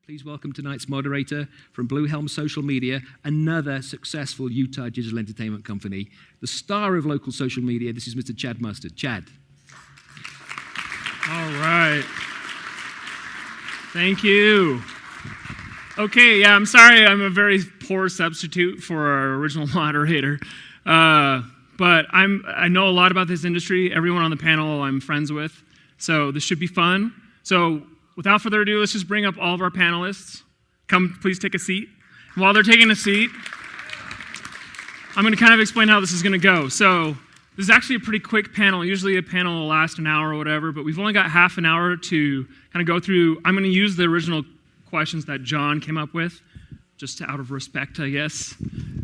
Please welcome tonight's moderator from Blue Helm Social Media, another successful Utah digital entertainment company, the star of local social media. This is Mr. Chad Mustard. Chad. All right. Thank you. Okay, yeah, I'm sorry I'm a very poor substitute for our original moderator. But I know a lot about this industry. Everyone on the panel I'm friends with. So this should be fun. So without further ado, let's just bring up all of our panelists. Come, please take a seat. While they're taking a seat, I'm going to kind of explain how this is going to go. So this is actually a pretty quick panel. Usually a panel will last an hour or whatever, but we've only got half an hour to kind of go through. I'm going to use the original questions that John came up with, just out of respect, I guess.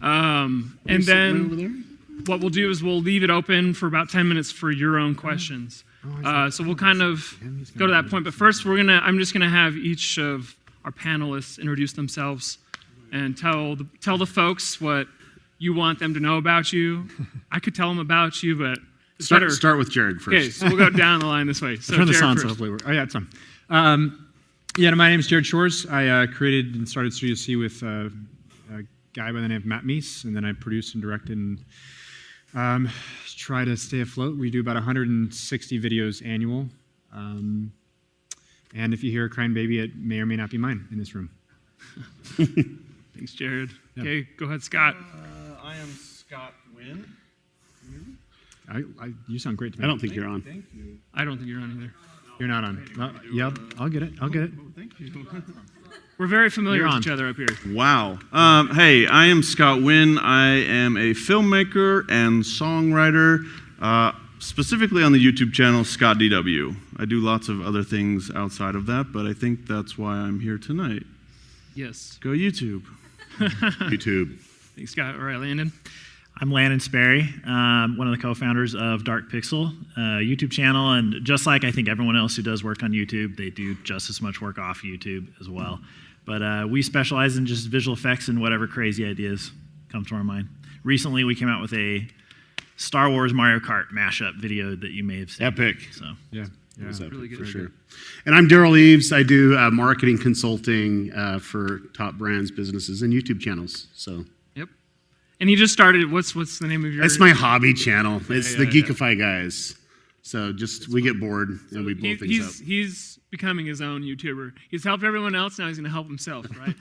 And then what we'll do is we'll leave it open for about 10 minutes for your own questions. So we'll kind of go to that point. But first, I'm just gonna have each of our panelists introduce themselves and tell the folks what you want them to know about you. I could tell them about you, but start with Jared first. Okay, so we'll go down the line this way. So turn Jared this on, first. so hopefully we're. Oh yeah, it's on. My name is Jared Shores. I created and started Studio C with a guy by the name of Matt Meese, and then I produced and directed and try to stay afloat. We do about 160 videos annual. And if you hear a crying baby, it may or may not be mine in this room. Thanks, Jared. Yeah. Okay, go ahead, Scott. I am Scott Wynn. You sound great to me. I don't think you're on. Thank you. I don't think you're on either. You're not on. Yeah, I'll get it. Thank you. We're very familiar You're with on. each other up here. Wow. Hey, I am Scott Wynn. I am a filmmaker and songwriter, specifically on the YouTube channel Scott DW. I do lots of other things outside of that, but I think that's why I'm here tonight. Yes. Go YouTube. YouTube. Thanks, Scott. All right, Landon. I'm Landon Sperry, one of the co-founders of Dark Pixel YouTube channel, and just like I think everyone else who does work on YouTube, they do just as much work off YouTube as well. But we specialize in just visual effects and whatever crazy ideas come to our mind. Recently, we came out with a Star Wars Mario Kart mashup video that you may have seen. Epic. So Yeah. It was epic, really good. for sure. And I'm Daryl Eves. I do marketing consulting for top brands, businesses, and YouTube channels. So. Yep. And he just started. What's the name of your? It's my hobby channel. It's the yeah. Geekify guys. So we get bored and we blow things up. He's becoming his own YouTuber. He's helped everyone else. Now he's going to help himself, right?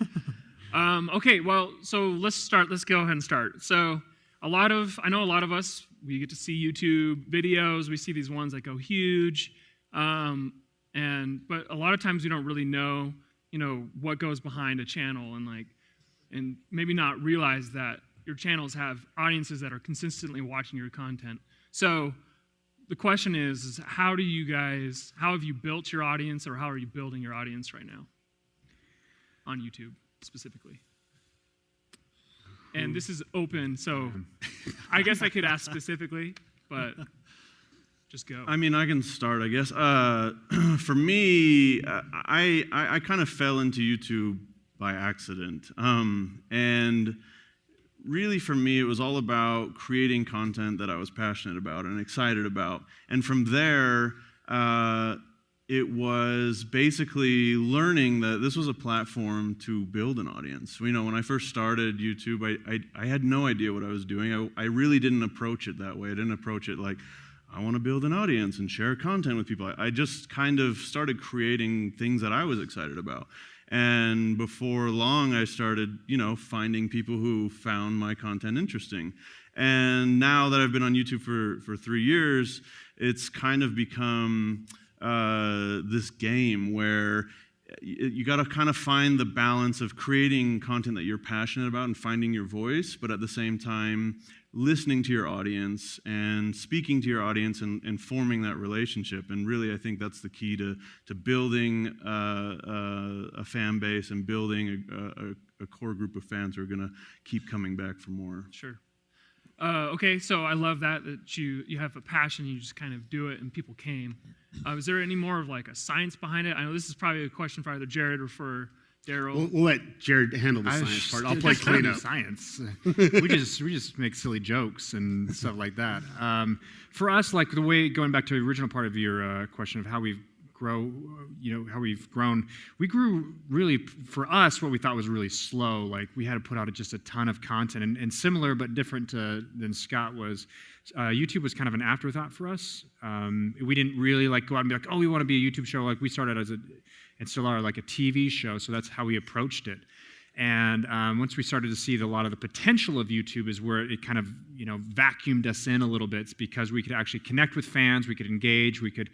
Okay. Well, so let's start. Let's go ahead and start. So I know a lot of us, we get to see YouTube videos. We see these ones that go huge, but a lot of times we don't really know, what goes behind a channel, and maybe not realize that your channels have audiences that are consistently watching your content. So the question is how have you built your audience, or how are you building your audience right now on YouTube specifically? And this is open, so I guess I could ask specifically, but just go. I mean, I can start, I guess. For me, I kind of fell into YouTube by accident. And really, for me, it was all about creating content that I was passionate about and excited about. And from there, it was basically learning that this was a platform to build an audience. When I first started YouTube, I had no idea what I was doing. I really didn't approach it that way. I didn't approach it like, I want to build an audience and share content with people. I just kind of started creating things that I was excited about. And before long, I started, finding people who found my content interesting. And now that I've been on YouTube for 3 years, it's kind of become this game where you got to kind of find the balance of creating content that you're passionate about and finding your voice, but at the same time, listening to your audience and speaking to your audience and forming that relationship. And really, I think that's the key to building a fan base and building a core group of fans who are going to keep coming back for more. Sure. Okay, so I love that you have a passion, you just kind of do it, and people came. Is there any more of like a science behind it? I know this is probably a question for either Jared or for Daryl. We'll let Jared handle the science part. I'll play cleanup. Science. we just make silly jokes and stuff like that. For us, like the way, going back to the original part of your question of how we've grow, how we've grown. We grew really, for us, what we thought was really slow. Like we had to put out just a ton of content, and similar but different than Scott was. YouTube was kind of an afterthought for us. We didn't really go out and be like, oh, we want to be a YouTube show. Like we started and still are like a TV show, so that's how we approached it. And once we started to see a lot of the potential of YouTube is where it kind of, vacuumed us in a little bit. It's because we could actually connect with fans, we could engage, we could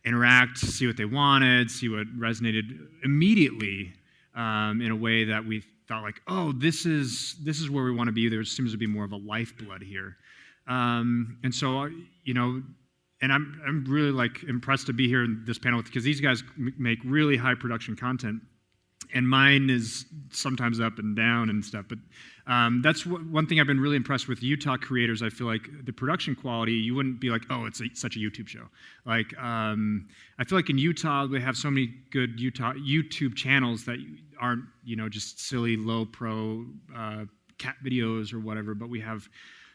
interact, see what they wanted, see what resonated immediately in a way that we thought like, oh, this is where we want to be. There seems to be more of a lifeblood here. And so, and I'm really impressed to be here in this panel because these guys make really high production content. And mine is sometimes up and down and stuff. But that's one thing I've been really impressed with Utah creators. I feel like the production quality, you wouldn't be like, oh, it's such a YouTube show. I feel like in Utah, we have so many good YouTube channels that aren't, just silly, low pro cat videos or whatever. But we have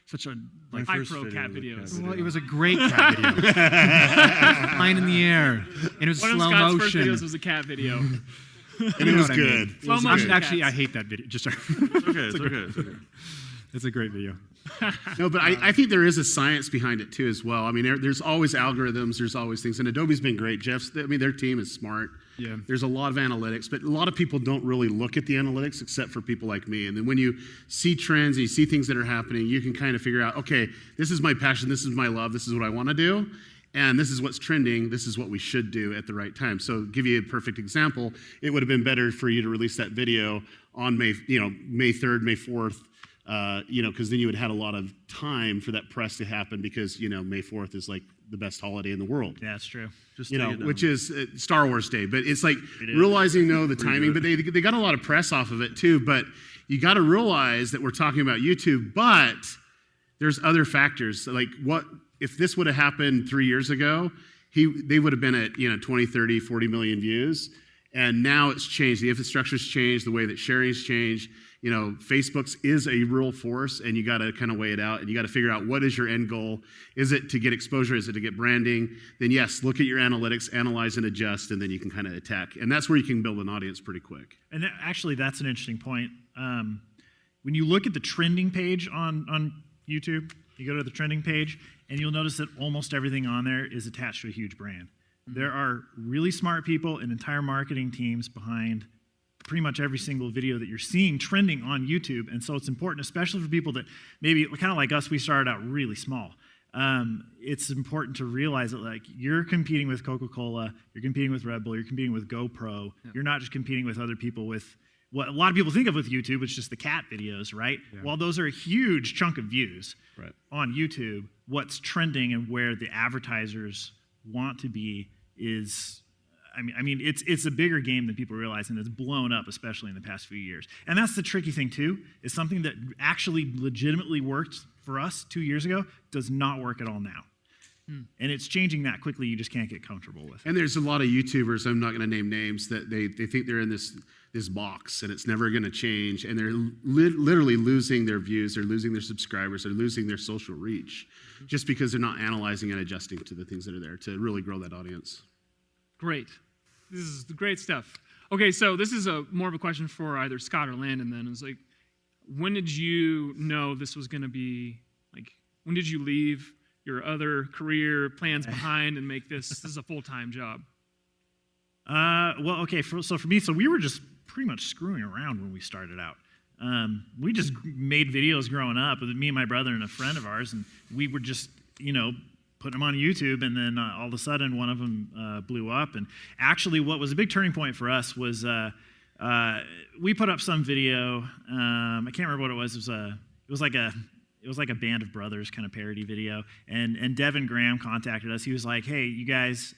such a high pro cat videos. Well, it was a great cat video. Flying in the air. And it was One slow of Scott's motion. first videos was a cat video. And it was good. Slow motion Actually, cats. I hate that video. Just sorry. It's okay. It's a great video. No, but I think there is a science behind it too as well. I mean, there's always algorithms, there's always things, and Adobe's been great. Their team is smart. Yeah. There's a lot of analytics, but a lot of people don't really look at the analytics except for people like me. And then when you see trends and you see things that are happening, you can kind of figure out, okay, this is my passion, this is my love, this is what I want to do. And this is what's trending, this is what we should do at the right time. So give you a perfect example, it would have been better for you to release that video on May 3rd, May 4th, because then you would have had a lot of time for that press to happen because, May 4th is like the best holiday in the world. Yeah, that's true. Just Which is Star Wars Day. But it's like realizing, the timing, but they got a lot of press off of it too. But you got to realize that we're talking about YouTube, but there's other factors. Like if this would have happened 3 years ago, they would have been at 20, 30, 40 million views. And now it's changed. The infrastructure's changed, the way that sharing's changed. Facebook's is a real force, and you got to kind of weigh it out, and you got to figure out what is your end goal. Is it to get exposure? Is it to get branding? Then yes, look at your analytics, analyze and adjust, and then you can kind of attack. And that's where you can build an audience pretty quick. And actually, that's an interesting point. When you look at the trending page on YouTube, you go to the trending page, and you'll notice that almost everything on there is attached to a huge brand. There are really smart people and entire marketing teams behind pretty much every single video that you're seeing trending on YouTube. And so it's important, especially for people that maybe kind of like us, we started out really small. It's important to realize that you're competing with Coca-Cola, you're competing with Red Bull, you're competing with GoPro. Yeah. You're not just competing with other people with what a lot of people think of with YouTube, it's just the cat videos, right? Yeah. While those are a huge chunk of views on YouTube, what's trending and where the advertisers want to be is, it's a bigger game than people realize, and it's blown up, especially in the past few years. And that's the tricky thing too, is something that actually legitimately worked for us 2 years ago does not work at all now. And it's changing that quickly, you just can't get comfortable with it. And there's a lot of YouTubers, I'm not going to name names, that they think they're in this box and it's never going to change, and they're literally losing their views, they're losing their subscribers, they're losing their social reach just because they're not analyzing and adjusting to the things that are there to really grow that audience. Great. This is great stuff. Okay, so this is more of a question for either Scott or Landon then. It's when did you know this was going to be, when did you leave your other career plans behind and make this a full-time job? Well, okay, so for me, we were just pretty much screwing around when we started out. We just made videos growing up with me and my brother and a friend of ours, and we were just, putting them on YouTube, and then all of a sudden one of them blew up. And actually what was a big turning point for us was we put up some video. I can't remember what it was. It was like a Band of Brothers kind of parody video. And Devin Graham contacted us. He was like, hey, you guys,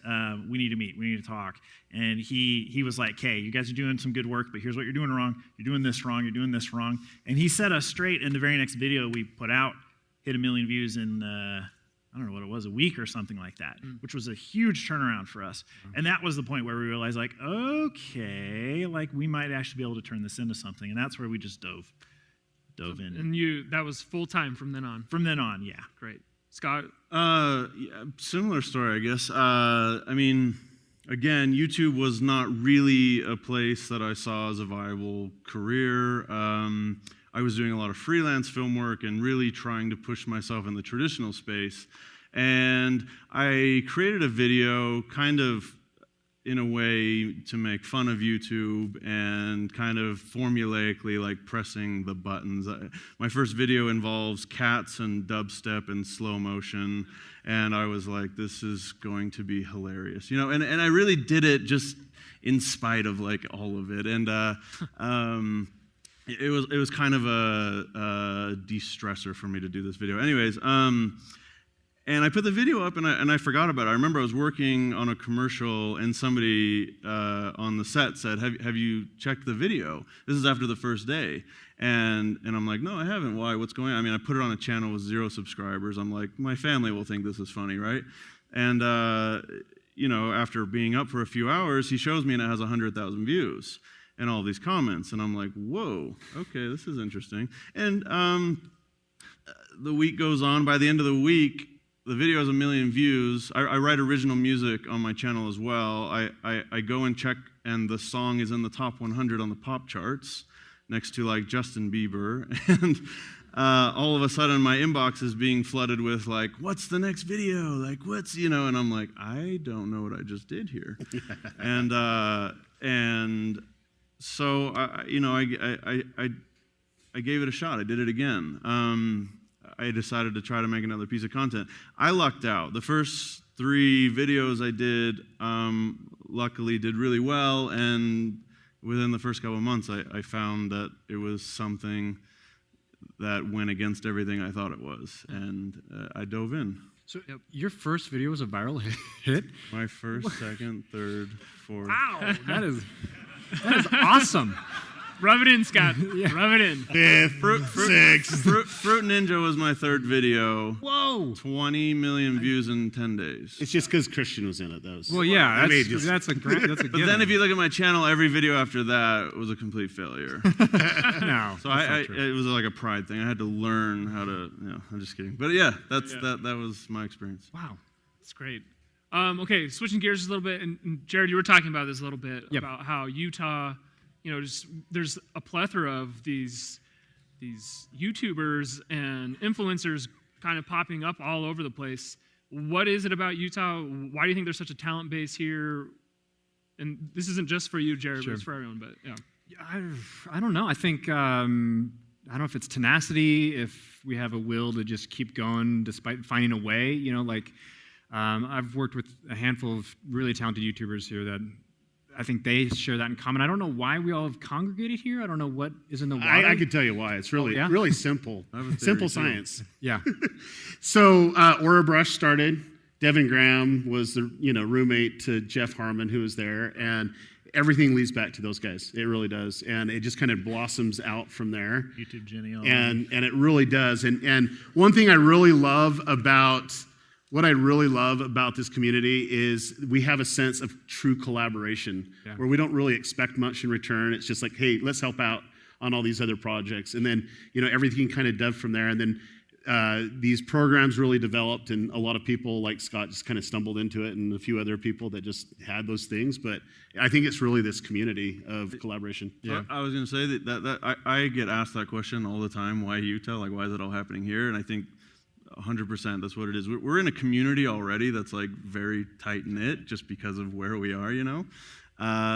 we need to meet. We need to talk. And he was like, hey, you guys are doing some good work, but here's what you're doing wrong. You're doing this wrong. You're doing this wrong. And he set us straight. And the very next video we put out hit 1 million views in, I don't know what it was, a week or something like that, which was a huge turnaround for us. And that was the point where we realized, okay, we might actually be able to turn this into something. And that's where we just dove in. And that was full-time from then on? From then on, yeah. Great. Scott? Yeah, similar story, I guess. again, YouTube was not really a place that I saw as a viable career. I was doing a lot of freelance film work and really trying to push myself in the traditional space. And I created a video kind of in a way to make fun of YouTube and kind of formulaically like pressing the buttons. My first video involves cats and dubstep in slow motion, and I was like, this is going to be hilarious, and I really did it just in spite of like all of it. And it was kind of a de-stressor for me to do this video. Anyways, and I put the video up, and I forgot about it. I remember I was working on a commercial, and somebody on the set said, have you checked the video? This is after the first day. And I'm like, no, I haven't. Why? What's going on? I mean, I put it on a channel with 0 subscribers. I'm like, my family will think this is funny, right? And, after being up for a few hours, he shows me, and it has 100,000 views and all these comments. And I'm like, whoa, okay, this is interesting. And the week goes on. By the end of the week, the video has 1 million views. I write original music on my channel as well. I go and check, and the song is in the top 100 on the pop charts, next to like Justin Bieber. And all of a sudden, my inbox is being flooded with like, "What's the next video? Like, what's?" And I'm like, I don't know what I just did here. and so I gave it a shot. I did it again. I decided to try to make another piece of content. I lucked out. The first 3 videos I did, luckily did really well, and within the first couple of months, I found that it was something that went against everything I thought it was, and I dove in. So your first video was a viral hit? My first, second, third, fourth. Wow, that is awesome. Rub it in, Scott. Rub it in. Fifth, sixth. Fruit Ninja was my third video. Whoa. 20 million views in 10 days. It's just because Christian was in it, though. Well, yeah, that's that's a given. But then if you look at my channel, every video after that was a complete failure. No. So it was like a pride thing. I had to learn how to, I'm just kidding. But yeah, that was my experience. Wow, that's great. Okay, switching gears a little bit, and Jared, you were talking about this a little bit, about how Utah, there's a plethora of these YouTubers and influencers kind of popping up all over the place. What is it about Utah? Why do you think there's such a talent base here? And this isn't just for you, Jared, but it's for everyone. But yeah, I don't know. I think I don't know if it's tenacity, if we have a will to just keep going despite finding a way. I've worked with a handful of really talented YouTubers here that I think they share that in common. I don't know why we all have congregated here. I don't know what is in the water. I can tell you why. It's really really simple. Simple science. Yeah. So Aura Brush started. Devin Graham was the roommate to Jeff Harmon, who was there, and everything leads back to those guys. It really does, and it just kind of blossoms out from there. YouTube genealogy. And it really does. And one thing I really love about this community is we have a sense of true collaboration where we don't really expect much in return. It's just like, hey, let's help out on all these other projects. And then, everything kind of dove from there. And then these programs really developed, and a lot of people like Scott just kind of stumbled into it, and a few other people that just had those things. But I think it's really this community of collaboration. Yeah. I was going to say that I get asked that question all the time. Why Utah? Like, why is it all happening here? And I think 100%, that's what it is. We're in a community already that's like very tight-knit just because of where we are,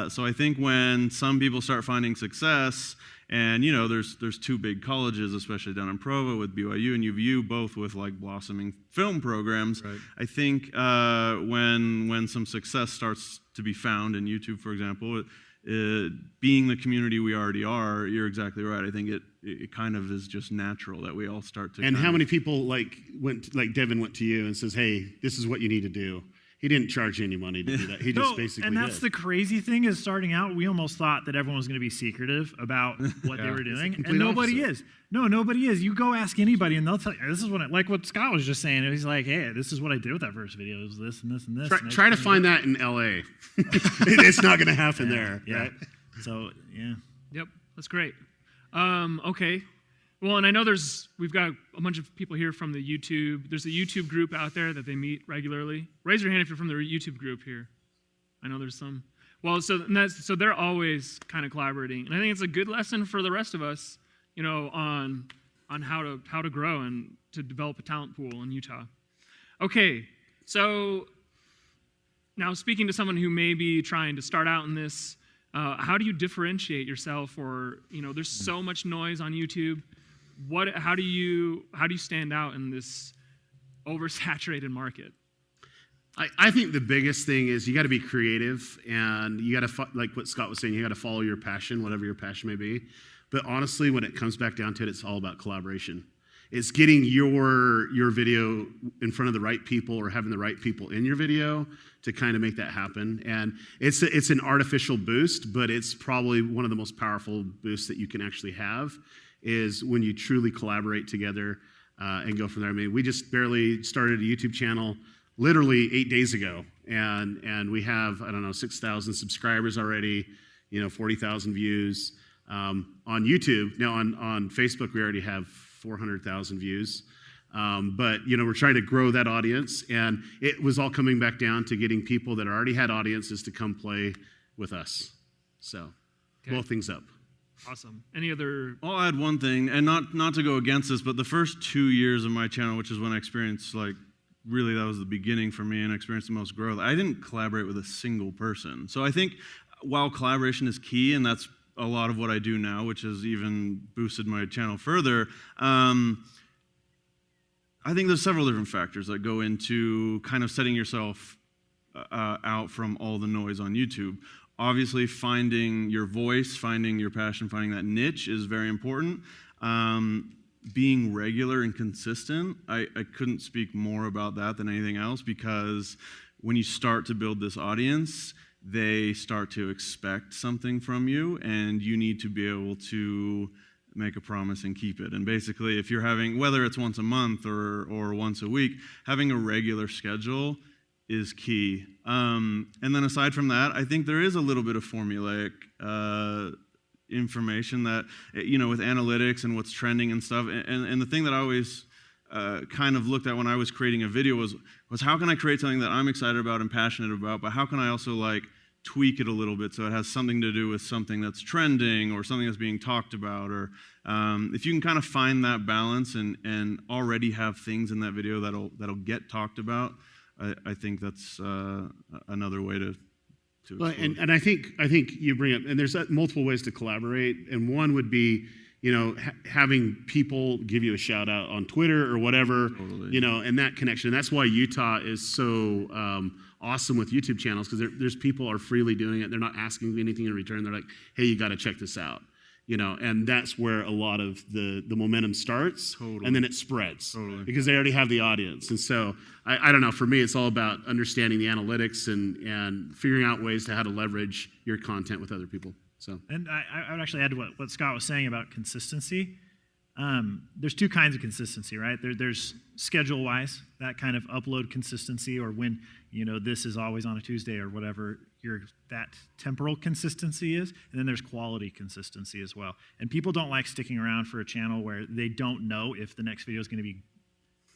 So I think when some people start finding success, and there's 2 big colleges, especially down in Provo with BYU and UVU, both with like blossoming film programs. Right. I think when some success starts to be found in YouTube, for example, being the community we already are, you're exactly right. I think it kind of is just natural that we all start to. And how many people Devin went to you and says, "Hey, this is what you need to do." He didn't charge you any money to do that. He just basically and that's did. The crazy thing is, starting out, we almost thought that everyone was going to be secretive about what they were doing, and nobody is. No, nobody is. You go ask anybody, and they'll tell you, this is like what Scott was just saying. He's like, hey, this is what I did with that first video. It was this and this and this. Try to find that in L.A. It's not going to happen there. Yeah. Right? So, yeah. Yep, that's great. Okay. Well, and I know we've got a bunch of people here from the YouTube. There's a YouTube group out there that they meet regularly. Raise your hand if you're from the YouTube group here. I know there's some. Well, so they're always kind of collaborating, and I think it's a good lesson for the rest of us, on how to grow and to develop a talent pool in Utah. Okay, so now speaking to someone who may be trying to start out in this, how do you differentiate yourself? Or there's so much noise on YouTube. How do you stand out in this oversaturated market? I think the biggest thing is you got to be creative, and you got to, like what Scott was saying, you got to follow your passion, whatever your passion may be. But honestly, when it comes back down to it, it's all about collaboration. It's getting your video in front of the right people, or having the right people in your video to kind of make that happen. And it's an artificial boost, but it's probably one of the most powerful boosts that you can actually have, is when you truly collaborate together and go from there. I mean, we just barely started a YouTube channel literally 8 days ago, and we have, 6,000 subscribers already, 40,000 views on YouTube. Now on Facebook, we already have 400,000 views. But we're trying to grow that audience, and it was all coming back down to getting people that already had audiences to come play with us. So, blow things up. Awesome. Any other? I'll add one thing, and not to go against this, but the first 2 years of my channel, which is when I experienced, really that was the beginning for me and I experienced the most growth, I didn't collaborate with a single person. So I think while collaboration is key, and that's a lot of what I do now, which has even boosted my channel further, I think there's several different factors that go into kind of setting yourself out from all the noise on YouTube. Obviously, finding your voice, finding your passion, finding that niche is very important. Being regular and consistent, I couldn't speak more about that than anything else, because when you start to build this audience, they start to expect something from you, and you need to be able to make a promise and keep it. And basically, if you're having, whether it's once a month or once a week, having a regular schedule is key. And then aside from that, I think there is a little bit of formulaic information that, with analytics and what's trending and stuff. And the thing that I always kind of looked at when I was creating a video was how can I create something that I'm excited about and passionate about, but how can I also tweak it a little bit so it has something to do with something that's trending or something that's being talked about, or if you can kind of find that balance and already have things in that video that'll get talked about, I think that's another way to well, and I think you bring up, and there's multiple ways to collaborate, and one would be having people give you a shout out on Twitter or whatever, totally. And that connection. And that's why Utah is so awesome with YouTube channels, because there's people are freely doing it. They're not asking anything in return. They're like, hey, you got to check this out. And that's where a lot of the momentum starts, totally. And then it spreads, totally. Because they already have the audience. And so, I don't know, for me, it's all about understanding the analytics and figuring out ways to how to leverage your content with other people. So, and I would actually add to what Scott was saying about consistency. There's two kinds of consistency, right? There's schedule-wise, that kind of upload consistency, or when, this is always on a Tuesday or whatever, that temporal consistency is. And then there's quality consistency as well. And people don't like sticking around for a channel where they don't know if the next video is going to be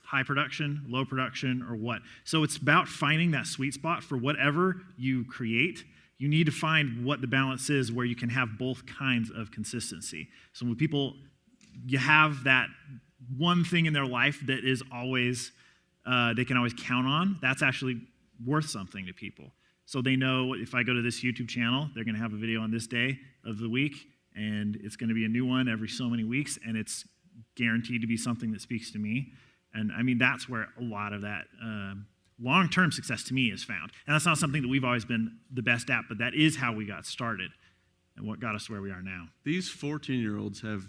high production, low production, or what. So it's about finding that sweet spot for whatever you create. You need to find what the balance is where you can have both kinds of consistency. So when people, you have that one thing in their life that is always, they can always count on, that's actually worth something to people. So they know if I go to this YouTube channel, they're going to have a video on this day of the week, and it's going to be a new one every so many weeks, and it's guaranteed to be something that speaks to me. And I mean, that's where a lot of that long-term success to me is found. And that's not something that we've always been the best at, but that is how we got started and what got us to where we are now. These 14-year-olds have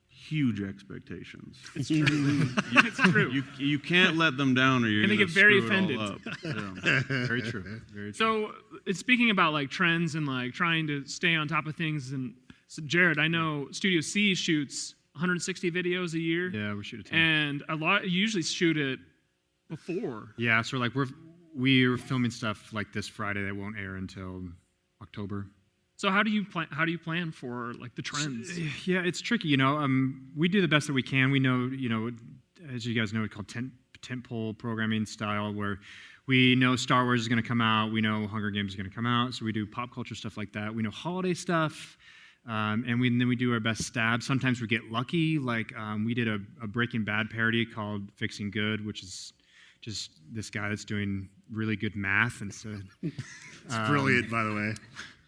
huge expectations. It's true. It's true. You can't let them down, or you're going to get very offended. Very true. Very true. So, it's speaking about trends and trying to stay on top of things. And so, Jared, I know Studio C shoots 160 videos a year. Yeah, we shoot a ton. And you usually shoot it before. Yeah, so we're filming stuff like this Friday that won't air until October. So how do you plan for the trends? Yeah, it's tricky. We do the best that we can. We know, as you guys know, it's called tentpole programming style, where we know Star Wars is going to come out. We know Hunger Games is going to come out. So we do pop culture stuff like that. We know holiday stuff. And then we do our best stab. Sometimes we get lucky. Like we did a Breaking Bad parody called Fixing Good, which is just this guy that's doing really good math. And so, It's brilliant, by the way.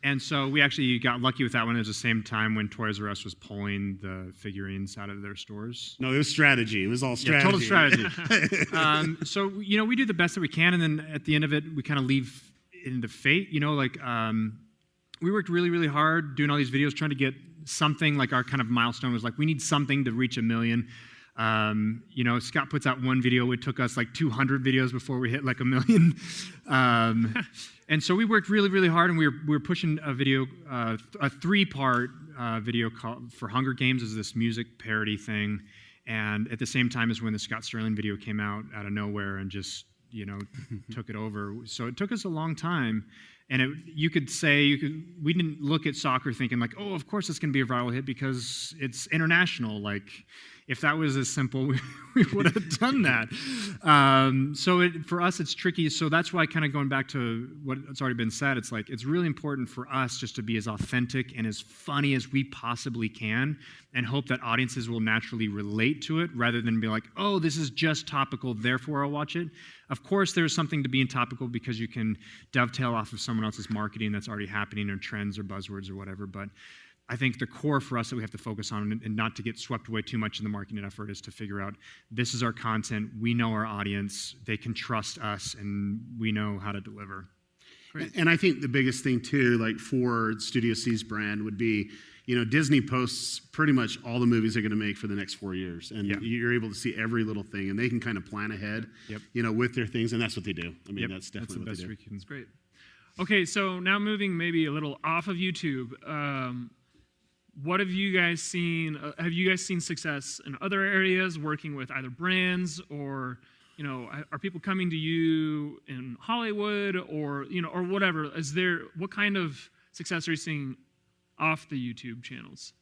and so we actually got lucky with that one. It was the same time when Toys R Us was pulling the figurines out of their stores. No, it was strategy. It was all strategy. Yeah, total strategy. So, we do the best that we can, and then at the end of it, we kind of leave it into fate. We worked really, really hard doing all these videos, trying to get something. Like our kind of milestone was like, we need something to reach 1 million. Scott puts out one video. It took us like 200 videos before we hit like 1 million. And so we worked really, really hard, and we were pushing a video, a 3-part video called for Hunger Games is this music parody thing. And at the same time as when the Scott Sterling video came out of nowhere and just, took it over. So it took us a long time. And we didn't look at soccer thinking like, oh, of course it's going to be a viral hit because it's international. Like, if that was as simple, we would have done that. For us, it's tricky. So that's why, kind of going back to what's already been said, it's like it's really important for us just to be as authentic and as funny as we possibly can, and hope that audiences will naturally relate to it rather than be like, oh, this is just topical, therefore I'll watch it. Of course, there's something to being topical because you can dovetail off of someone else's marketing that's already happening, or trends or buzzwords or whatever. But I think the core for us that we have to focus on, and not to get swept away too much in the marketing effort, is to figure out this is our content, we know our audience, they can trust us, and we know how to deliver. And I think the biggest thing too, like for Studio C's brand, would be, Disney posts pretty much all the movies they're going to make for the next 4 years, and you're able to see every little thing, and they can kind of plan ahead, with their things, and that's what they do. I mean, that's definitely that's the what best they do. That's great. Okay, so now moving maybe a little off of YouTube. What have you guys seen? Have you guys seen success in other areas, working with either brands or, are people coming to you in Hollywood or whatever? What kind of success are you seeing off the YouTube channels?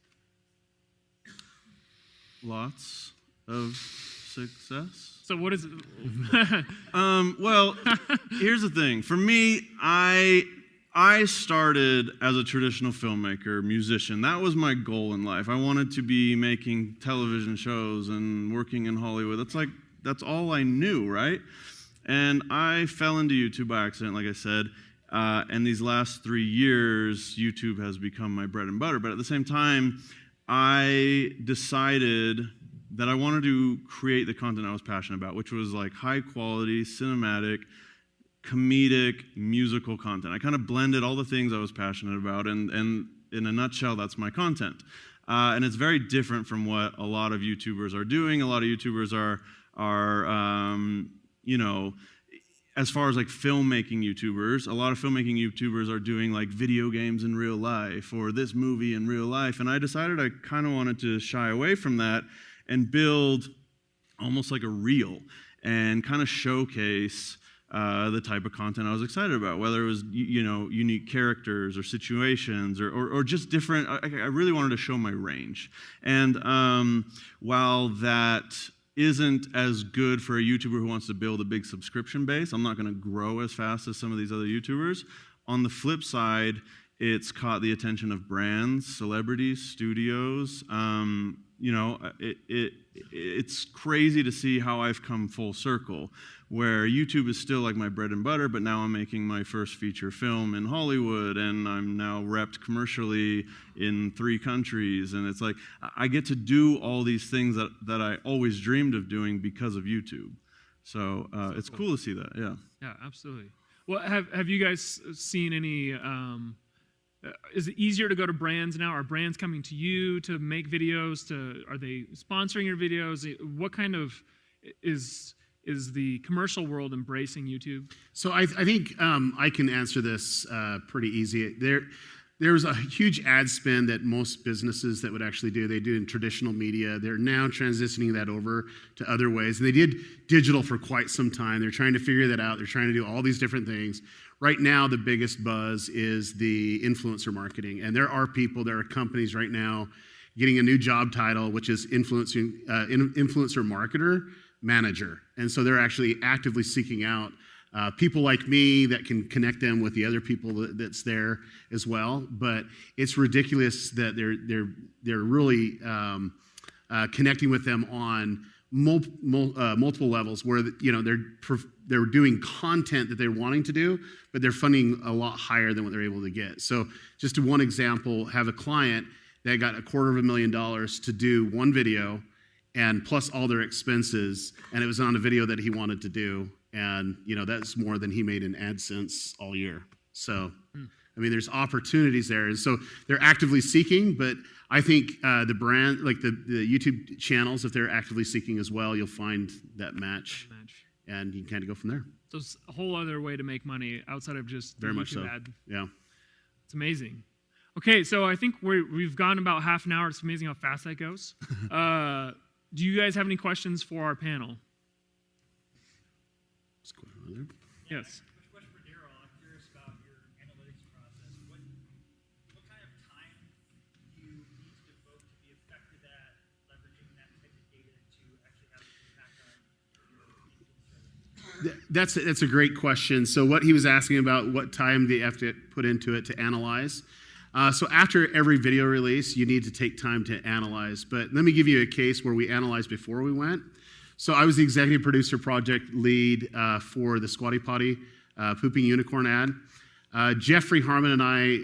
Lots of success. So what is it? Well, here's the thing. For me, I started as a traditional filmmaker, musician. That was my goal in life. I wanted to be making television shows and working in Hollywood. That's all I knew, right? And I fell into YouTube by accident, like I said. And these last 3 years, YouTube has become my bread and butter. But at the same time, I decided that I wanted to create the content I was passionate about, which was like high quality, cinematic, comedic, musical content. I kind of blended all the things I was passionate about, and in a nutshell, that's my content. And it's very different from what a lot of YouTubers are doing. A lot of YouTubers are as far as like filmmaking YouTubers, a lot of filmmaking YouTubers are doing like video games in real life or this movie in real life. And I decided I kind of wanted to shy away from that and build almost like a reel and kind of showcase the type of content I was excited about, whether it was unique characters or situations or just different. I really wanted to show my range. And while that isn't as good for a YouTuber who wants to build a big subscription base, I'm not going to grow as fast as some of these other YouTubers. On the flip side, it's caught the attention of brands, celebrities, studios. It's crazy to see how I've come full circle, where YouTube is still like my bread and butter, but now I'm making my first feature film in Hollywood, and I'm now repped commercially in 3 countries, and it's like I get to do all these things that I always dreamed of doing because of YouTube. So it's cool to see that, yeah. Yeah, absolutely. Well, have you guys seen any? Is it easier to go to brands now? Are brands coming to you to make videos? Are they sponsoring your videos? What kind of is the commercial world embracing YouTube? So I think I can answer this pretty easy. There's a huge ad spend that most businesses that would actually do. They do in traditional media. They're now transitioning that over to other ways. And they did digital for quite some time. They're trying to figure that out. They're trying to do all these different things. Right now, the biggest buzz is the influencer marketing. And there are companies right now getting a new job title, which is influencer marketer manager. And so they're actually actively seeking out people like me that can connect them with the other people that's there as well. But it's ridiculous that they're really connecting with them on multiple levels, where they're doing content that they're wanting to do, but they're funding a lot higher than what they're able to get. So just one example, have a client that got $250,000 to do one video and plus all their expenses, and it was on a video that he wanted to do, and that's more than he made in AdSense all year. So I mean, there's opportunities there, and so they're actively seeking. But I think the brand, like the YouTube channels, if they're actively seeking as well, you'll find that match, and you can kind of go from there. So it's a whole other way to make money outside of just the Very much YouTube so. ad. Yeah. It's amazing. Okay, so I think we've gone about half an hour. It's amazing how fast that goes. Do you guys have any questions for our panel? What's going on there? Yes. Question for Daryl. I'm curious about your analytics process. What kind of time do you need to devote to be effective at leveraging that type of data to actually have an impact on your strategy? That's a great question. So what he was asking about, what time do you have to put into it to analyze? So after every video release, you need to take time to analyze. But let me give you a case where we analyzed before we went. So I was the executive producer project lead for the Squatty Potty Pooping Unicorn ad. Jeffrey Harmon and I,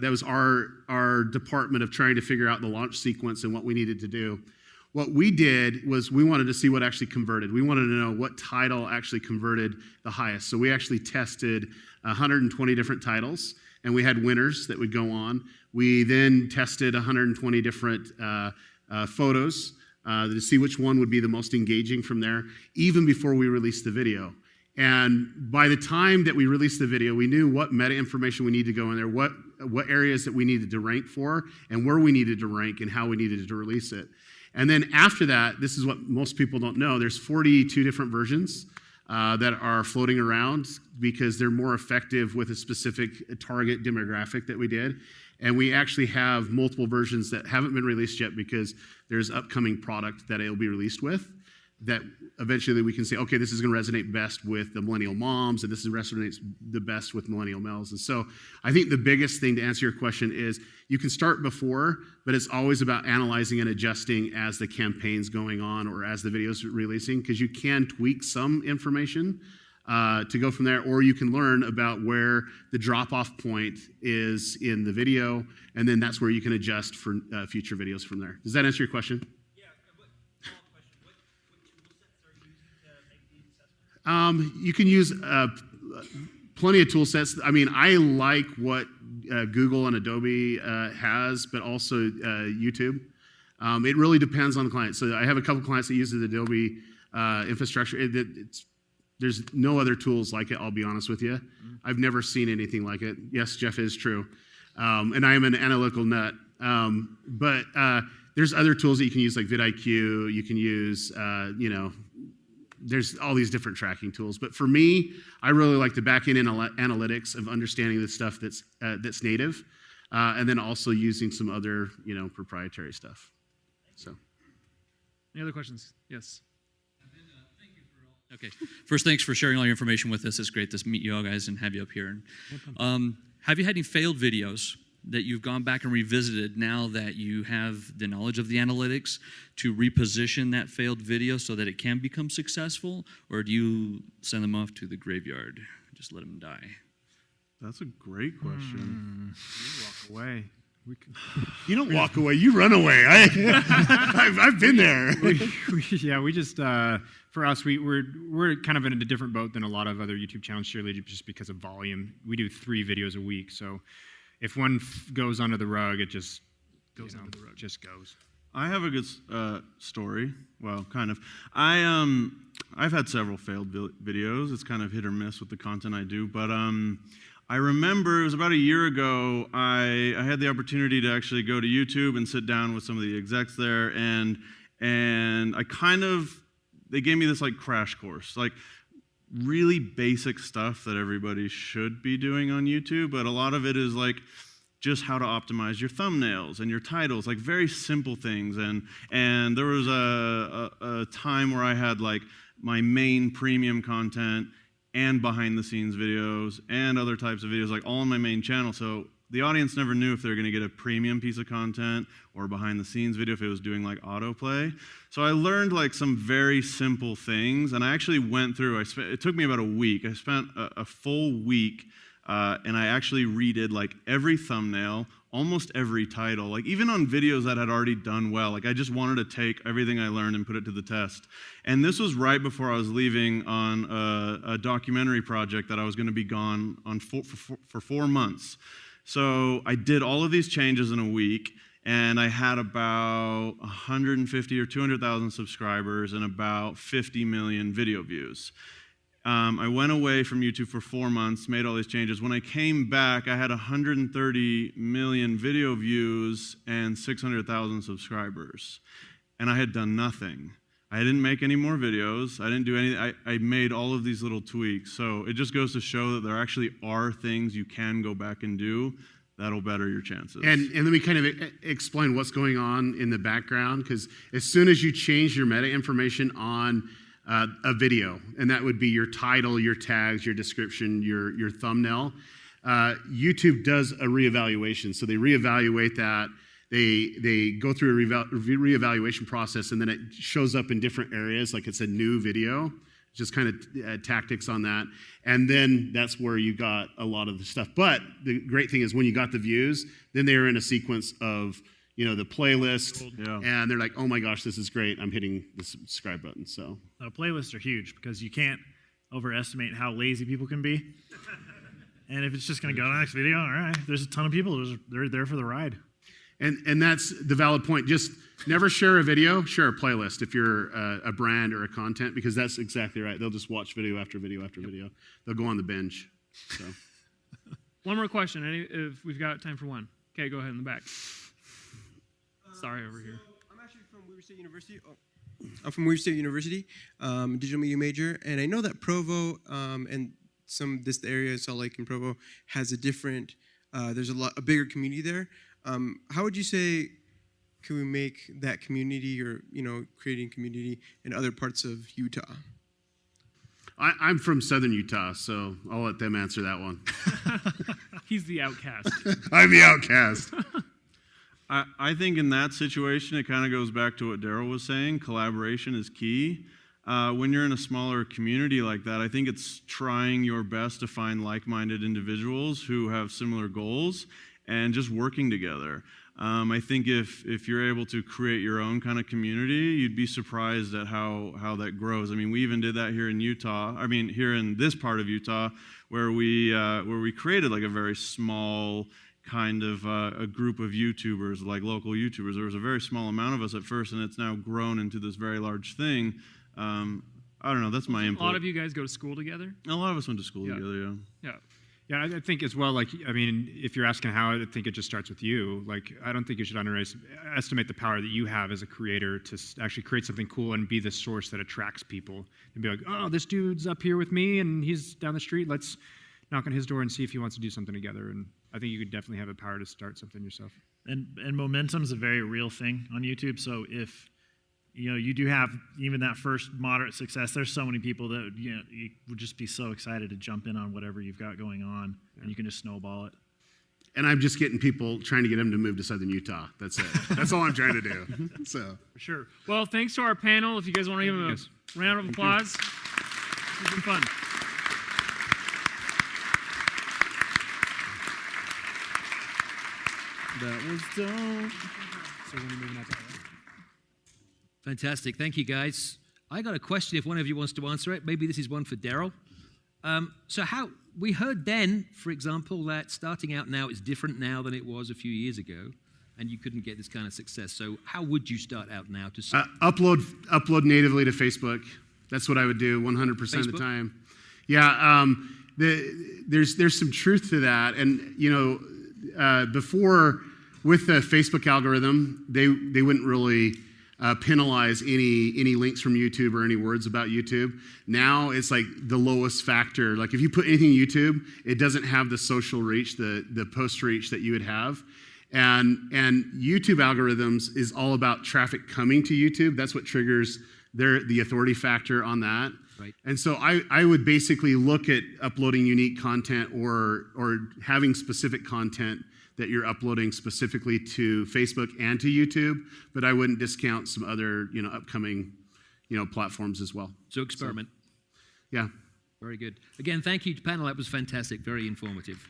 that was our department of trying to figure out the launch sequence and what we needed to do. What we did was we wanted to see what actually converted. We wanted to know what title actually converted the highest. So we actually tested 120 different titles, and we had winners that would go on. We then tested 120 different photos to see which one would be the most engaging from there, even before we released the video. And by the time that we released the video, we knew what meta information we needed to go in there, what areas that we needed to rank for, and where we needed to rank, and how we needed to release it. And then after that, this is what most people don't know, there's 42 different versions that are floating around because they're more effective with a specific target demographic that we did. And we actually have multiple versions that haven't been released yet because there's upcoming product that it'll be released with that eventually we can say, okay, this is going to resonate best with the millennial moms, and this resonates the best with millennial males. And so I think the biggest thing to answer your question is you can start before, but it's always about analyzing and adjusting as the campaign's going on or as the video's releasing, because you can tweak some information to go from there, or you can learn about where the drop-off point is in the video, and then that's where you can adjust for future videos from there. Does that answer your question? You can use plenty of tool sets. I mean, I like what Google and Adobe has, but also YouTube. It really depends on the client. So I have a couple clients that use the Adobe infrastructure. There's no other tools like it, I'll be honest with you. I've never seen anything like it. Yes, Jeff is true. And I am an analytical nut. But there's other tools that you can use like vidIQ. You can use, there's all these different tracking tools. But for me, I really like the back-end analytics of understanding the stuff that's native, and then also using some other, proprietary stuff. So, any other questions? Yes. Okay. First, thanks for sharing all your information with us. It's great to meet you all guys and have you up here. Have you had any failed videos that you've gone back and revisited now that you have the knowledge of the analytics to reposition that failed video so that it can become successful? Or do you send them off to the graveyard? Just let them die? That's a great question. You walk away. You don't walk away, you run away. I've been there. We just, for us, we're kind of in a different boat than a lot of other YouTube channels, surely just because of volume. We do 3 videos a week, so if one goes under the rug, it just goes under the rug. Just goes. I have a good story. Well, kind of. I've had several failed videos. It's kind of hit or miss with the content I do, but I remember it was about a year ago, I had the opportunity to actually go to YouTube and sit down with some of the execs there, and they gave me this like crash course, like really basic stuff that everybody should be doing on YouTube, but a lot of it is like just how to optimize your thumbnails and your titles, like very simple things. And there was a time where I had like my main premium content and behind-the-scenes videos and other types of videos, like all on my main channel. So the audience never knew if they were going to get a premium piece of content or behind-the-scenes video if it was doing like autoplay. So I learned like some very simple things, and I actually went through. It took me about a week. I spent a full week, and I actually redid like every thumbnail, almost every title, like even on videos that had already done well. Like I just wanted to take everything I learned and put it to the test. And this was right before I was leaving on a documentary project that I was going to be gone on for 4 months. So I did all of these changes in a week, and I had about 150 or 200,000 subscribers and about 50 million video views. I went away from YouTube for 4 months, made all these changes. When I came back, I had 130 million video views and 600,000 subscribers. And I had done nothing. I didn't make any more videos. I didn't do anything. I made all of these little tweaks. So it just goes to show that there actually are things you can go back and do that'll better your chances. And let me kind of explain what's going on in the background, because as soon as you change your meta information on a video, and that would be your title, your tags, your description, your thumbnail, YouTube does a reevaluation. So they reevaluate that. They go through a reevaluation process, and then it shows up in different areas, like it's a new video, just kind of tactics on that. And then that's where you got a lot of the stuff. But the great thing is when you got the views, then they were in a sequence of, the playlist, and they're like, oh my gosh, this is great. I'm hitting the subscribe button. So Playlists are huge because you can't overestimate how lazy people can be. And if it's just going to go to the next video, all right, there's a ton of people. They're there for the ride. And that's the valid point. Just never share a video, share a playlist if you're a brand or a content, because that's exactly right. They'll just watch video after video after video. They'll go on the binge. So. One more question, if we've got time for one. Okay, go ahead in the back. Sorry, over here. I'm actually from Weber State University. I'm from Weber State University, digital media major, and I know that Provo and this area, Salt Lake and Provo, has a different. There's a bigger community there. How would you say can we make that community, or creating community in other parts of Utah? I'm from Southern Utah, so I'll let them answer that one. He's the outcast. I'm the outcast. I think in that situation, it kind of goes back to what Daryl was saying. Collaboration is key. When you're in a smaller community like that, I think it's trying your best to find like-minded individuals who have similar goals and just working together. I think if you're able to create your own kind of community, you'd be surprised at how that grows. I mean, we even did that here in Utah. I mean, here in this part of Utah, where we created like a very small kind of a group of YouTubers, like local YouTubers. There was a very small amount of us at first, and it's now grown into this very large thing. I don't know. That's my input. A lot of you guys go to school together? A lot of us went to school together, yeah. Yeah. Yeah, I think as well, if you're asking how, I think it just starts with you. Like, I don't think you should underestimate the power that you have as a creator to actually create something cool and be the source that attracts people. And be like, oh, this dude's up here with me and he's down the street. Let's knock on his door and see if he wants to do something together. And I think you could definitely have the power to start something yourself. And momentum's a very real thing on YouTube. So if you do have even that first moderate success, there's so many people that you would just be so excited to jump in on whatever you've got going on, and you can just snowball it. And I'm just getting people, trying to get them to move to Southern Utah. That's it. That's all I'm trying to do. So For sure. Well, thanks to our panel. If you guys want to give them a round of applause, it's been fun. That was dope. So when you're moving out to LA. Fantastic. Thank you, guys. I got a question if one of you wants to answer it. Maybe this is one for Daryl. So we heard then, for example, that starting out now is different now than it was a few years ago, and you couldn't get this kind of success. So how would you start out now to upload natively to Facebook? That's what I would do 100% of the time. Yeah, there's some truth to that. And, before, with the Facebook algorithm, they wouldn't really penalize any links from YouTube or any words about YouTube. Now it's like the lowest factor. Like if you put anything on YouTube, it doesn't have the social reach, the post reach that you would have. And YouTube algorithms is all about traffic coming to YouTube. That's what triggers they're the authority factor on that. Right. And so I would basically look at uploading unique content or having specific content that you're uploading specifically to Facebook and to YouTube, but I wouldn't discount some other, upcoming, platforms as well. So experiment. Yeah. Very good. Again, thank you, panel. That was fantastic. Very informative.